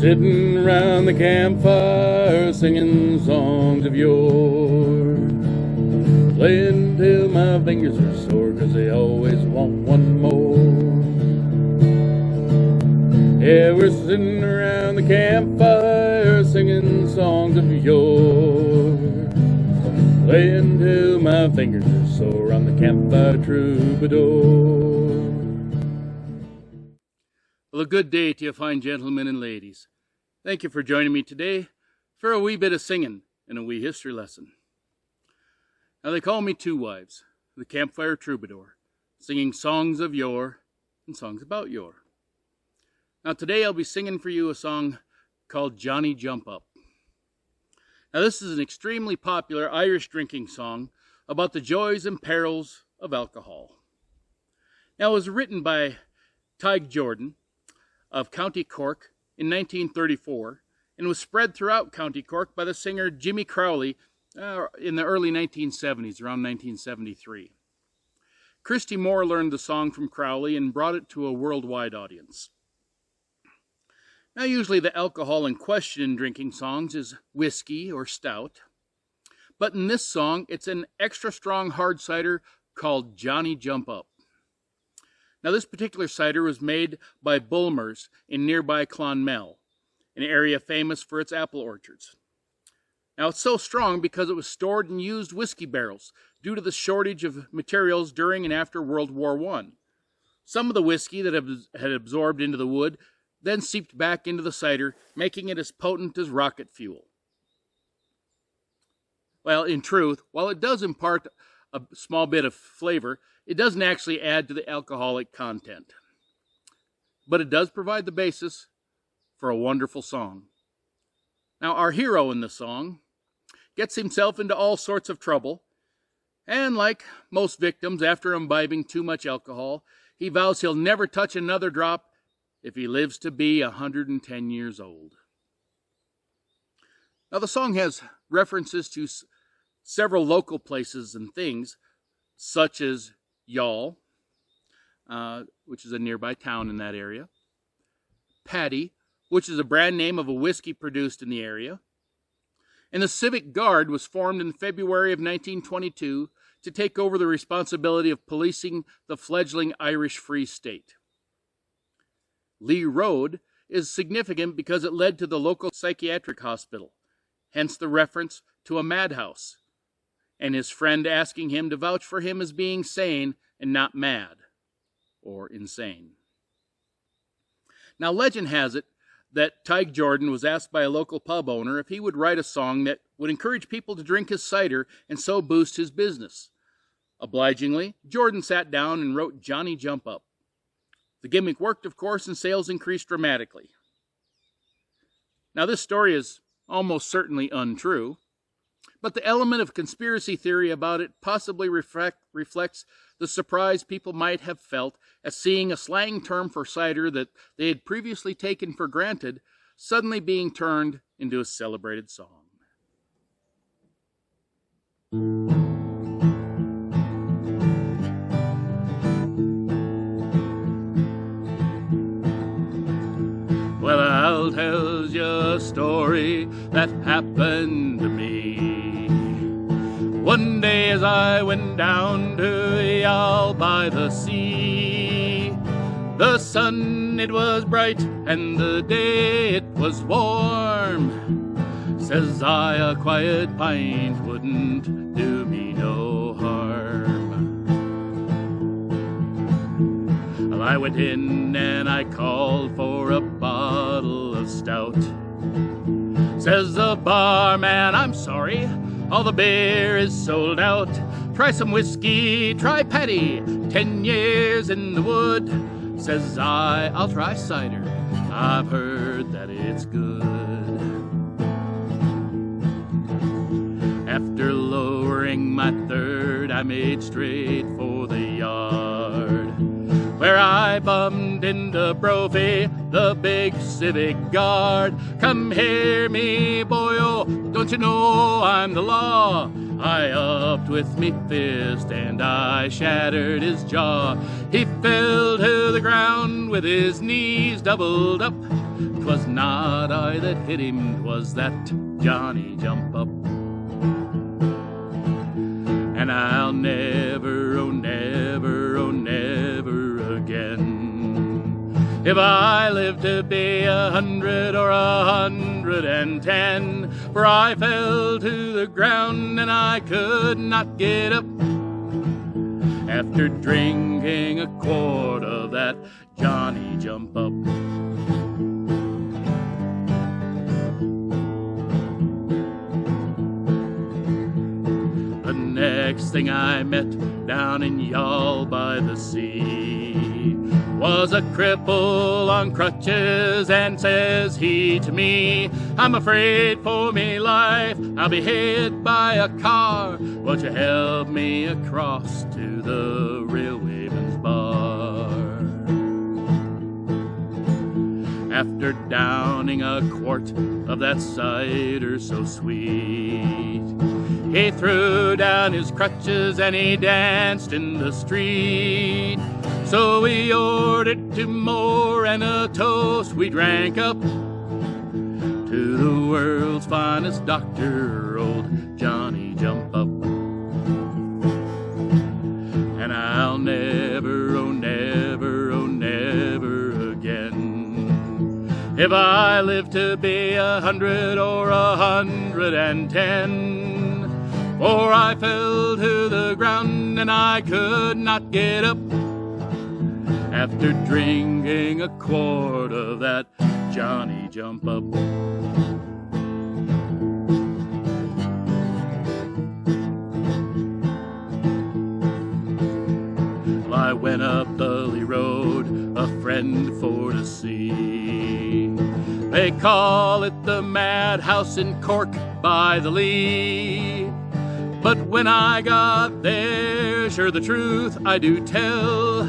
Sitting around the campfire singing songs of yore, playing till my fingers are sore 'cause they always want one more. Yeah, we're sitting around the campfire singing songs of yore, playing till my fingers are sore on the Campfire Troubadour. Well, a good day to you fine gentlemen and ladies. Thank you for joining me today for a wee bit of singing and a wee history lesson. Now they call me Two Wives, the Campfire Troubadour, singing songs of yore and songs about yore. Now today I'll be singing for you a song called Johnny Jump Up. Now this is an extremely popular Irish drinking song about the joys and perils of alcohol. Now it was written by Tadgh Jordan of County Cork in 1934 and was spread throughout County Cork by the singer Jimmy Crowley in the early 1970s, around 1973. Christy Moore learned the song from Crowley and brought it to a worldwide audience. Now usually the alcohol in question in drinking songs is whiskey or stout, but in this song it's an extra strong hard cider called Johnny Jump Up. Now this particular cider was made by Bulmer's in nearby Clonmel, an area famous for its apple orchards. Now it's so strong because it was stored in used whiskey barrels due to the shortage of materials during and after World War I. Some of the whiskey that had absorbed into the wood then seeped back into the cider, making it as potent as rocket fuel. Well, in truth, while it does impart a small bit of flavor, it doesn't actually add to the alcoholic content. But it does provide the basis for a wonderful song. Now, our hero in the song gets himself into all sorts of trouble, and like most victims, after imbibing too much alcohol, he vows he'll never touch another drop if he lives to be 110 years old. Now, the song has references to several local places and things, such as Youghal, which is a nearby town in that area, Paddy, which is a brand name of a whiskey produced in the area, and the Civic Guard was formed in February of 1922 to take over the responsibility of policing the fledgling Irish Free State. Lee Road is significant because it led to the local psychiatric hospital, hence the reference to a madhouse, and his friend asking him to vouch for him as being sane and not mad or insane. Now, legend has it that Tadgh Jordan was asked by a local pub owner if he would write a song that would encourage people to drink his cider and so boost his business. Obligingly, Jordan sat down and wrote Johnny Jump Up. The gimmick worked, of course, and sales increased dramatically. Now, this story is almost certainly untrue, but the element of conspiracy theory about it possibly reflects the surprise people might have felt at seeing a slang term for cider that they had previously taken for granted suddenly being turned into a celebrated song. Well, I'll tell you a story that happened to me. One day as I went down to Youghal by the sea, the sun it was bright and the day it was warm. Says I, a quiet pint wouldn't do me no harm. Well, I went in and I called for a bottle of stout. Says the barman, I'm sorry, all the beer is sold out. Try some whiskey, try Paddy, 10 years in the wood. Says I, I'll try cider, I've heard that it's good. After lowering my third, I made straight for the yard, where I bumped into Brophy, the big civic guard. Come hear me, boyo, don't you know I'm the law? I upped with me fist and I shattered his jaw. He fell to the ground with his knees doubled up. 'twas not I that hit him, 'twas that Johnny jump up. And I'll never, oh never, oh never again, if I live to be 100 or 110, for I fell to the ground and I could not get up, after drinking a quart of that Johnny jump up. The next thing I met down in Youghal by the sea was a cripple on crutches, and says he to me, I'm afraid for me life, I'll be hit by a car, won't you help me across to the railwayman's bar? After downing a quart of that cider so sweet, he threw down his crutches and he danced in the street. So we ordered 2 more and a toast we drank up to the world's finest doctor, old Johnny Jump Up. And I'll never, oh never, oh never again, if I live to be 100 or 110, for I fell to the ground and I could not get up, after drinking a quart of that Johnny Jump Up. Well, I went up Bully Road, a friend for to see. They call it the madhouse in Cork by the Lee. But when I got there, sure the truth I do tell,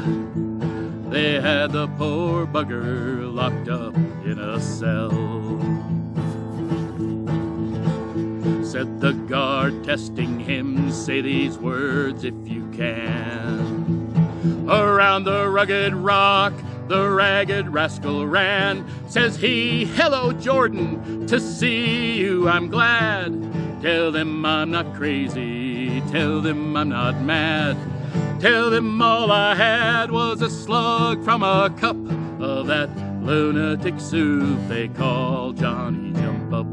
they had the poor bugger locked up in a cell. Said the guard testing him, say these words if you can. Around the rugged rock the ragged rascal ran. Says he, hello Jordan, to see you I'm glad. Tell them I'm not crazy, tell them I'm not mad. Tell them all I had was a slug from a cup of that lunatic soup they call Johnny Jump Up.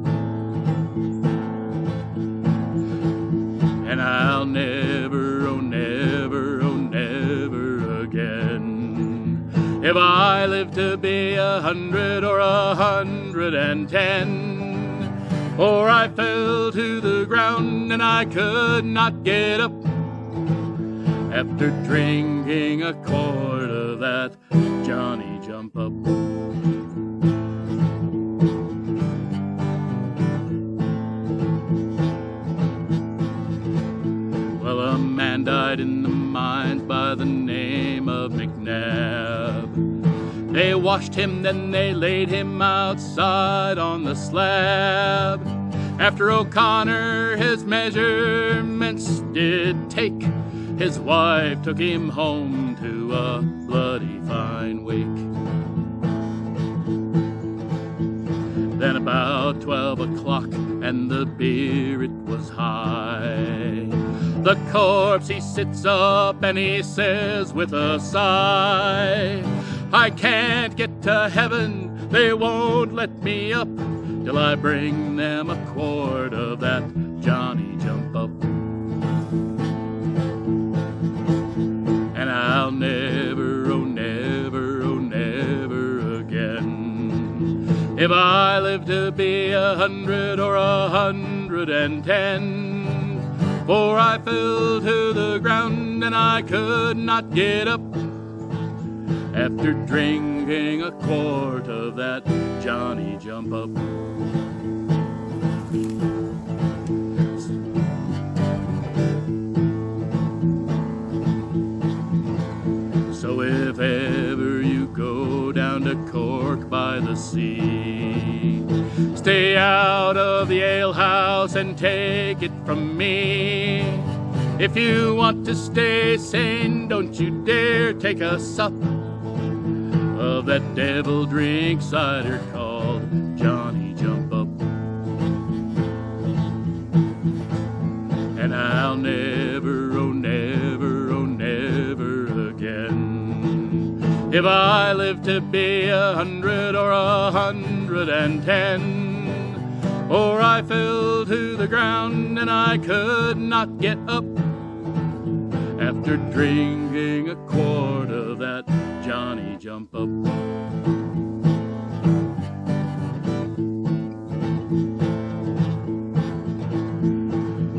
And I'll never, oh never, oh never again, if I live to be 100 or 110, for I fell to the ground and I could not get up, after drinking a quart of that Johnny Jump Up. Well, a man died in the mines by the name of McNabb. They washed him, then they laid him outside on the slab. After O'Connor his measurements did take, his wife took him home to a bloody fine wake. Then about 12 o'clock and the beer it was high, the corpse he sits up and he says with a sigh, I can't get to heaven, they won't let me up, till I bring them a quart of that Johnny Jump Up. And I'll never, oh never, oh never again, if I live to be 100 or 110, for I fell to the ground and I could not get up, after drinking a quart of that Johnny Jump Up. So if ever you go down to Cork by the sea, stay out of the alehouse and take it from me. If you want to stay sane, don't you dare take a sup of that devil drink cider called Johnny Jump Up. And I'll never, oh never, oh never again, if I live to be 100 or 110, or I fell to the ground and I could not get up, after drinking a quart of that Johnny Jump Up.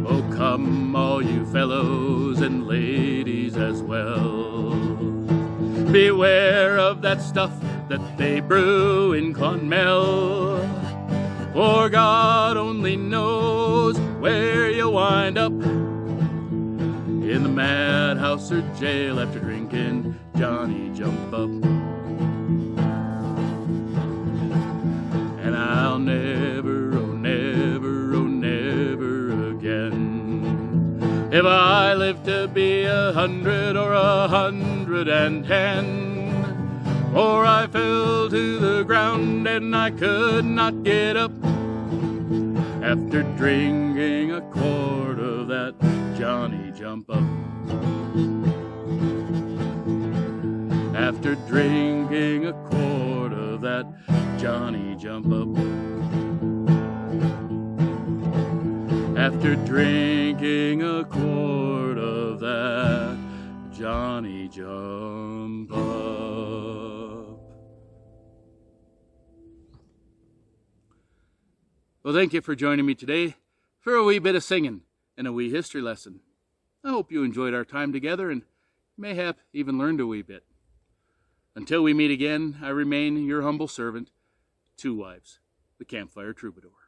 Oh, come all you fellows and ladies as well, beware of that stuff that they brew in Clonmel, for God only knows where you wind up, in the madhouse or jail after drinking Johnny Jump Up. And I'll never, oh never, oh never again, if I live to be 100 or 110, or I fell to the ground and I could not get up, after drinking a quart of that Johnny Jump Up. After drinking a quart of that Johnny Jump Up. After drinking a quart of that Johnny Jump Up. Well, thank you for joining me today for a wee bit of singing and a wee history lesson. I hope you enjoyed our time together and mayhap even learned a wee bit. Until we meet again, I remain your humble servant, Two Wives, the Campfire Troubadour.